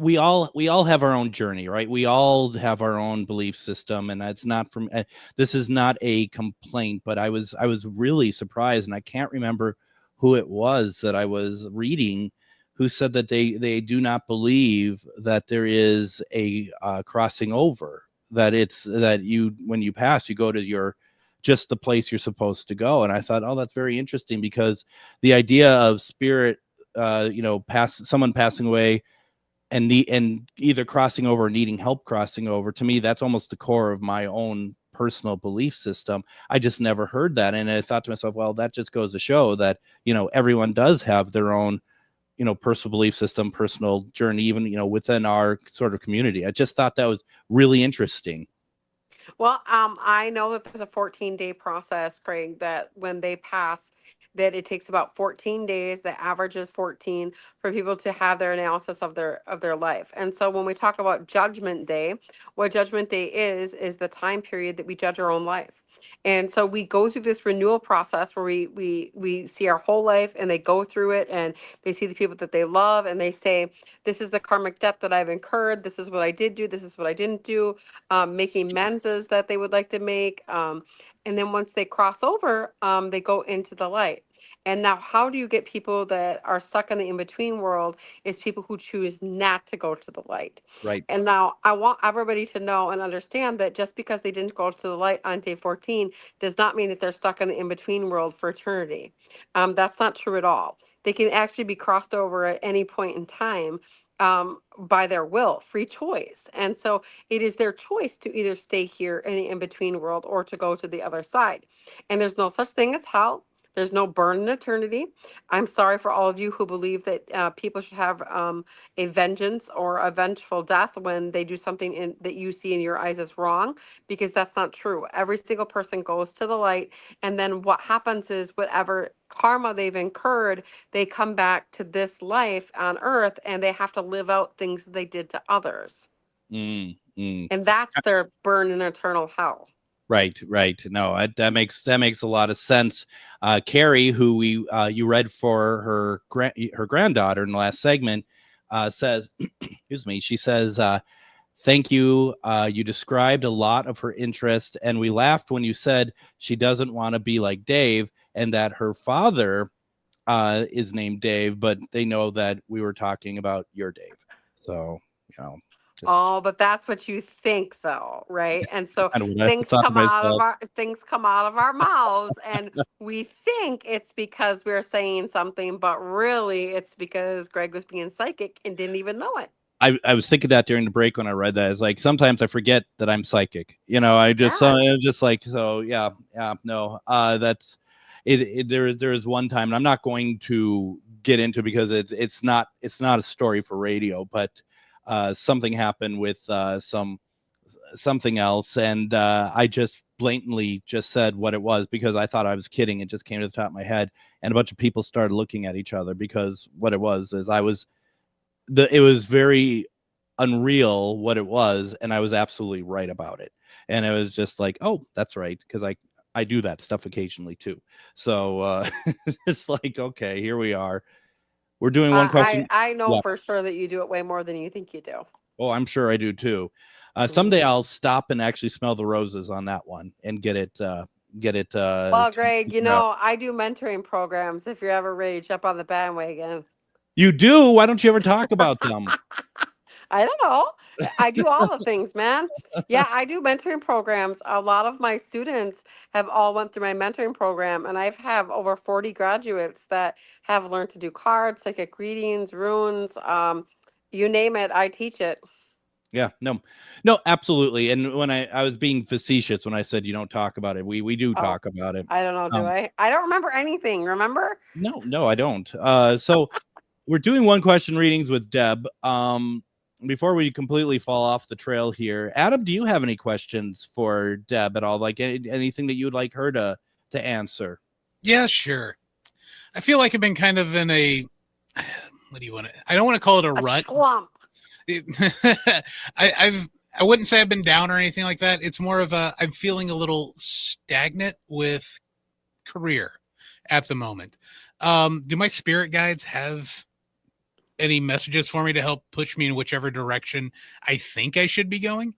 we all have our own journey, right? We all have our own belief system, and that's not from. This is not a complaint, but I was really surprised, and I can't remember who it was that I was reading, who said that they do not believe that there is a crossing over, that when you pass, you go to just the place you're supposed to go. And I thought, oh, that's very interesting, because the idea of spirit, someone passing away and either crossing over or needing help crossing over, to me, that's almost the core of my own personal belief system. I just never heard that. And I thought to myself, well, that just goes to show that, everyone does have their own, personal belief system, personal journey, even, within our sort of community. I just thought that was really interesting. Well, I know that there's a 14-day process, Craig, that when they pass, that it takes about 14 days. The average is 14 for people to have their analysis of their life. And so when we talk about Judgment Day, what Judgment Day is the time period that we judge our own life. And so we go through this renewal process where we see our whole life, and they go through it, and they see the people that they love, and they say, this is the karmic debt that I've incurred. This is what I did do. This is what I didn't do. Making amends that they would like to make. And then once they cross over, they go into the light. And now, how do you get people that are stuck in the in-between world is people who choose not to go to the light. Right. And now I want everybody to know and understand that just because they didn't go to the light on day 14 does not mean that they're stuck in the in-between world for eternity. That's not true at all. They can actually be crossed over at any point in time by their will, free choice. And so it is their choice to either stay here in the in-between world or to go to the other side. And there's no such thing as hell. There's no burn in eternity. I'm sorry for all of you who believe that people should have a vengeance or a vengeful death when they do something that you see in your eyes as wrong, because that's not true. Every single person goes to the light, and then what happens is whatever karma they've incurred, they come back to this life on earth and they have to live out things that they did to others. And that's their burn in eternal hell. Right. No, that makes a lot of sense. Carrie, who you read for her granddaughter in the last segment, says, excuse me, she says, thank you. You described a lot of her interest, and we laughed when you said she doesn't want to be like Dave, and that her father is named Dave, but they know that we were talking about your Dave. So, but that's what you think, though, right? And so things come out of our mouths, and we think it's because we're saying something, but really it's because Greg was being psychic and didn't even know it. I was thinking that during the break when I read that. It's like sometimes I forget that I'm psychic. I just just like, so no. That's it. There is one time, and I'm not going to get into because it's not a story for radio, but something happened with something else, and I just blatantly just said what it was because I thought I was kidding. It just came to the top of my head, and a bunch of people started looking at each other because what it was is it was very unreal what it was, and I was absolutely right about it. And it was just like, oh, that's right, because I do that stuff occasionally too. So it's like, okay, here we are. We're doing one question. I know for sure that you do it way more than you think you do. Oh, I'm sure I do too. Someday I'll stop and actually smell the roses on that one and get it. Well, Greg, I do mentoring programs. If you're ever ready to jump on the bandwagon. You do? Why don't you ever talk about them? I don't know. I do all the things, man. Yeah, I do mentoring programs. A lot of my students have all went through my mentoring program, and I've have over 40 graduates that have learned to do cards, psychic readings, runes, you name it, I teach it. Yeah, no, absolutely. And when I was being facetious when I said you don't talk about it, we do talk about it. I don't know, do I? I don't remember anything. Remember? No, I don't. So we're doing one question readings with Deb. Before we completely fall off the trail here, Adam, do you have any questions for Deb at all? Like anything that you would like her to answer? Yeah, sure. I feel like I've been kind of in a, what do you want to, I don't want to call it a rut. Slump. I wouldn't say I've been down or anything like that. It's more of I'm feeling a little stagnant with career at the moment. Do my spirit guides have any messages for me to help push me in whichever direction I think I should be going?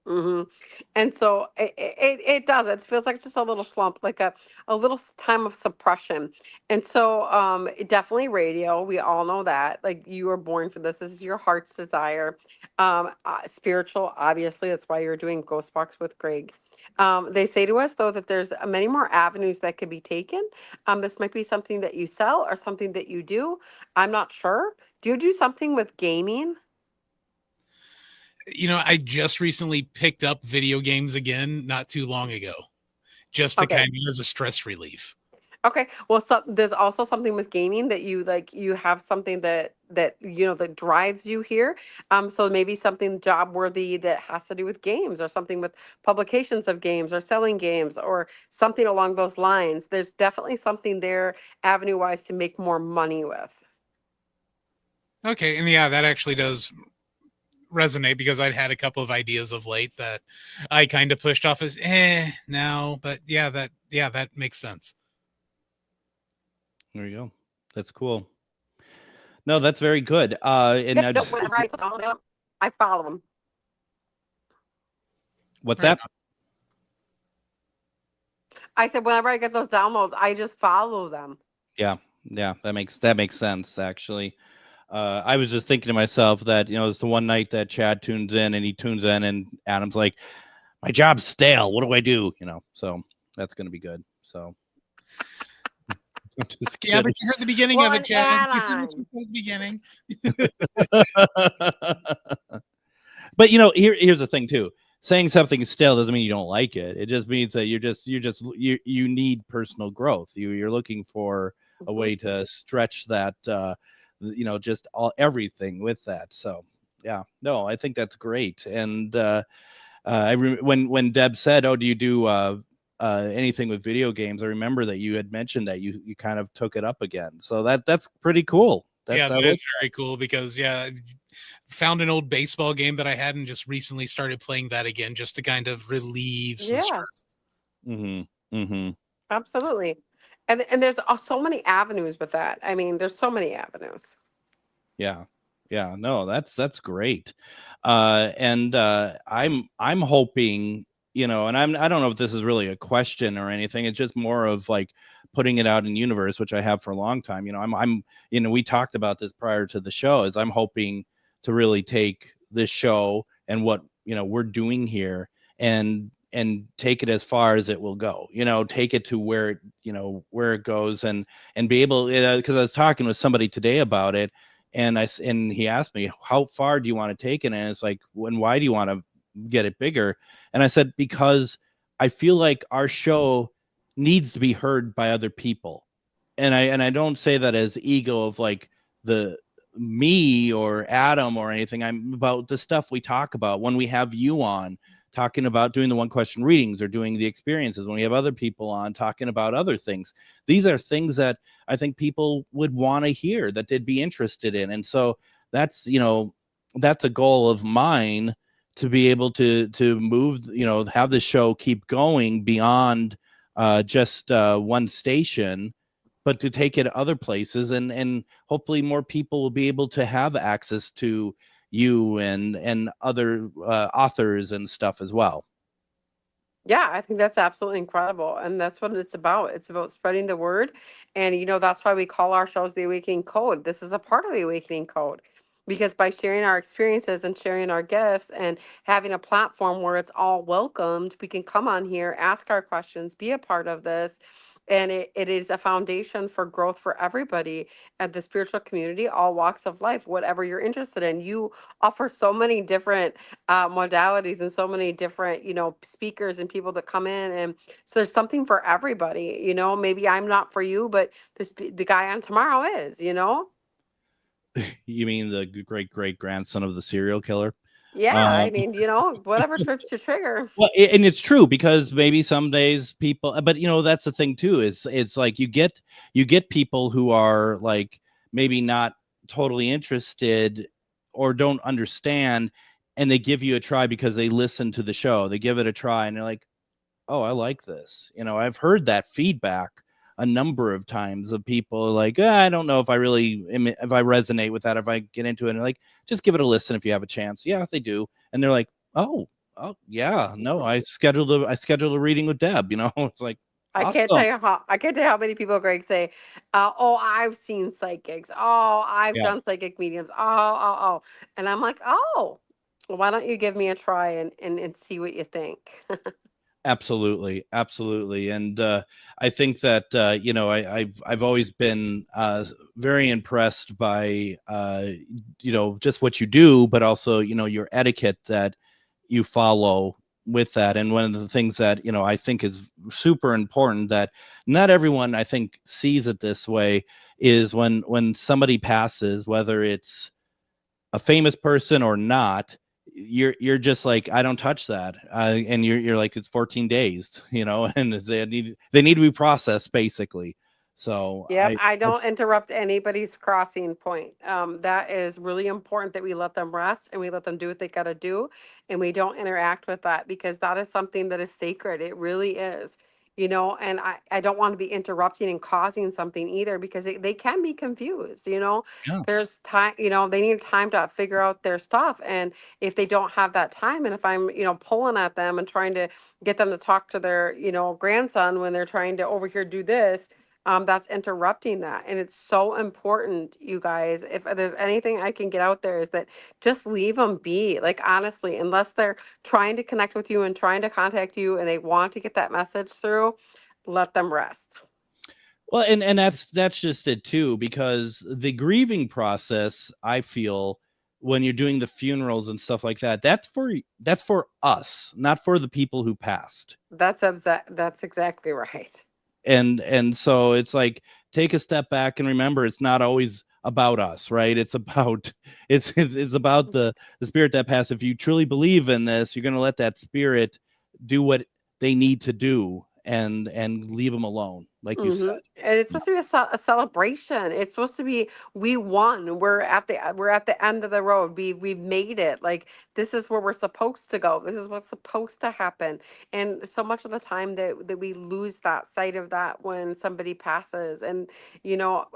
Mm-hmm. And so it does. It feels like just a little slump, like a little time of suppression. And so definitely radio. We all know that. Like you were born for this. This is your heart's desire. Spiritual, obviously. That's why you're doing GhostBox with Greg. They say to us, though, that there's many more avenues that can be taken. This might be something that you sell or something that you do. I'm not sure. Do you do something with gaming? I just recently picked up video games again not too long ago, just to kind of as a stress relief. Okay. Well, so there's also something with gaming that you like. You have something that that drives you here. So maybe something job worthy that has to do with games, or something with publications of games, or selling games, or something along those lines. There's definitely something there, avenue wise, to make more money with. Okay, and yeah, that actually does resonate because I'd had a couple of ideas of late that I kind of pushed off as now, but that makes sense. There you go. That's cool. No, that's very good. Whenever I follow them, I follow them. What's that? I said whenever I get those downloads, I just follow them. Yeah, that makes sense actually. I was just thinking to myself that, it's the one night that Chad tunes in and Adam's like, my job's stale. What do I do? So that's going to be good. So. Yeah, but you heard the beginning of it, Chad. You heard the beginning. But, here's the thing too. saying something still doesn't mean you don't like it. It just means that you need personal growth. You're looking for a way to stretch that, just everything with that. So yeah, no, I think that's great. And when Deb said, "Oh, do you do anything with video games?" I remember that you had mentioned that you kind of took it up again. So that's pretty cool. That is very cool because found an old baseball game that I had and just recently started playing that again just to kind of relieve some stress. Absolutely. And there's so many avenues with that. I mean, there's so many avenues. Yeah. No, that's great. And I'm hoping, and I don't know if this is really a question or anything. It's just more of like putting it out in universe, which I have for a long time. We talked about this prior to the show, is I'm hoping to really take this show and what, we're doing here and take it as far as it will go, take it to where it goes and be able, because I was talking with somebody today about it. And he asked me, how far do you want to take it? And it's like, why do you want to get it bigger? And I said, because I feel like our show needs to be heard by other people. And I don't say that as ego of like me or Adam or anything. I'm about the stuff we talk about when we have you on talking about doing the one question readings or doing the experiences, when we have other people on talking about other things. These are things that I think people would want to hear, that they'd be interested in. And so that's a goal of mine, to be able to move, have the show keep going beyond just one station, but to take it other places, and hopefully more people will be able to have access to you and other authors and stuff as well. Yeah, I think that's absolutely incredible. And that's what it's about. It's about spreading the word. And, that's why we call our shows the Awakening Code. This is a part of the Awakening Code. Because by sharing our experiences and sharing our gifts and having a platform where it's all welcomed, we can come on here, ask our questions, be a part of this. And it is a foundation for growth for everybody at the spiritual community, all walks of life, whatever you're interested in. You offer so many different modalities and so many different, speakers and people that come in. And so there's something for everybody. Maybe I'm not for you, but the guy on tomorrow is, You mean the great grandson of the serial killer? Yeah, I mean, whatever trips your trigger. Well, and it's true, because maybe some days people, but that's the thing too. It's like you get people who are like maybe not totally interested or don't understand, and they give you a try because they listen to the show. They give it a try and they're like, oh, I like this. I've heard that feedback a number of times of people like, I don't know if I resonate with that, if I get into it. And like, just give it a listen if you have a chance. Yeah, they do. And they're like, oh yeah, no, I scheduled a reading with Deb. It's like, I can't tell you how many people, Greg, say, oh, I've seen psychics. Oh, I've done psychic mediums. Oh. And I'm like, oh, well, why don't you give me a try and see what you think? Absolutely. And I think that, I've always been very impressed by, just what you do, but also, your etiquette that you follow with that. And one of the things that, I think is super important, that not everyone, I think, sees it this way, is when somebody passes, whether it's a famous person or not, you're just like, I don't touch that, and you're like, it's 14 days, and they need to be processed, basically. So yeah, I don't interrupt anybody's crossing point. That is really important, that we let them rest and we let them do what they got to do, and we don't interact with that, because that is something that is sacred. It really is. And I don't want to be interrupting and causing something either, because they can be confused. Yeah. There's time, they need time to figure out their stuff. And if they don't have that time, and if I'm, pulling at them and trying to get them to talk to their, grandson when they're trying to over here do this, that's interrupting that. And it's so important, you guys, if there's anything I can get out there, is that just leave them be. Like, honestly, unless they're trying to connect with you and trying to contact you and they want to get that message through, let them rest. Well, and that's just it too, because the grieving process, I feel, when you're doing the funerals and stuff like that, that's for us, not for the people who passed. That's exactly right. And so it's like, take a step back and remember, it's not always about us, right? It's about it's about the spirit that passed. If you truly believe in this, you're going to let that spirit do what they need to do and leave them alone, like you said. And it's supposed to be a celebration. It's supposed to be, we won. We're at the end of the road. We've made it. Like, this is where we're supposed to go. This is what's supposed to happen. And so much of the time that we lose that sight of that when somebody passes. And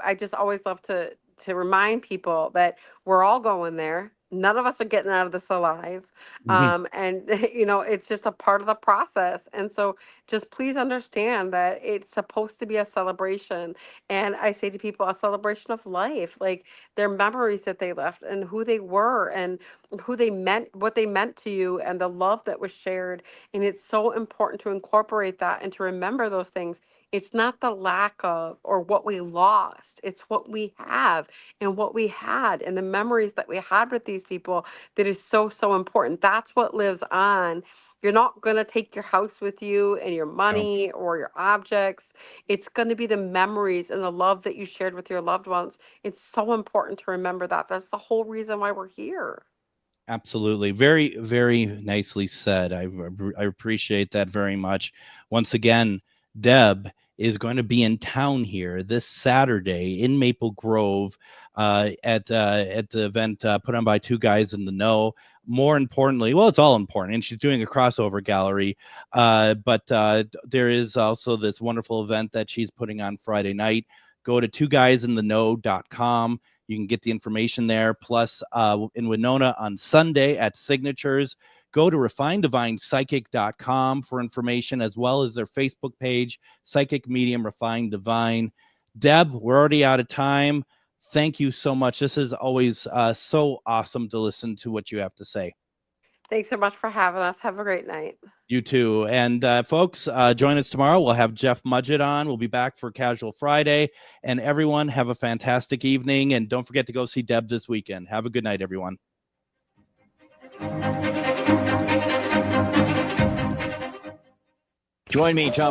I just always love to remind people that we're all going there. None of us are getting out of this alive. And, it's just a part of the process. And so just please understand that it's supposed to be a celebration. And I say to people, a celebration of life, like their memories that they left and who they were and who they meant, what they meant to you and the love that was shared. And it's so important to incorporate that and to remember those things. It's not the lack of or what we lost. It's what we have and what we had and the memories that we had with these people that is so, so important. That's what lives on. You're not going to take your house with you and your money or your objects. It's going to be the memories and the love that you shared with your loved ones. It's so important to remember that. That's the whole reason why we're here. Absolutely. Very, very nicely said. I appreciate that very much. Once again, Deb is going to be in town here this Saturday in Maple Grove at the event put on by Two Guys in the Know. More importantly, well, it's all important, and she's doing a crossover gallery. But there is also this wonderful event that she's putting on Friday night. Go to twoguysintheknow.com. You can get the information there. Plus, in Winona on Sunday at Signatures. Go to refinedivinepsychic.com for information, as well as their Facebook page, Psychic Medium Refined Divine. Deb, we're already out of time. Thank you so much. This is always so awesome to listen to what you have to say. Thanks so much for having us. Have a great night. You too. And folks, join us tomorrow. We'll have Jeff Mudgett on. We'll be back for Casual Friday. And everyone, have a fantastic evening. And don't forget to go see Deb this weekend. Have a good night, everyone. Join me, Tom.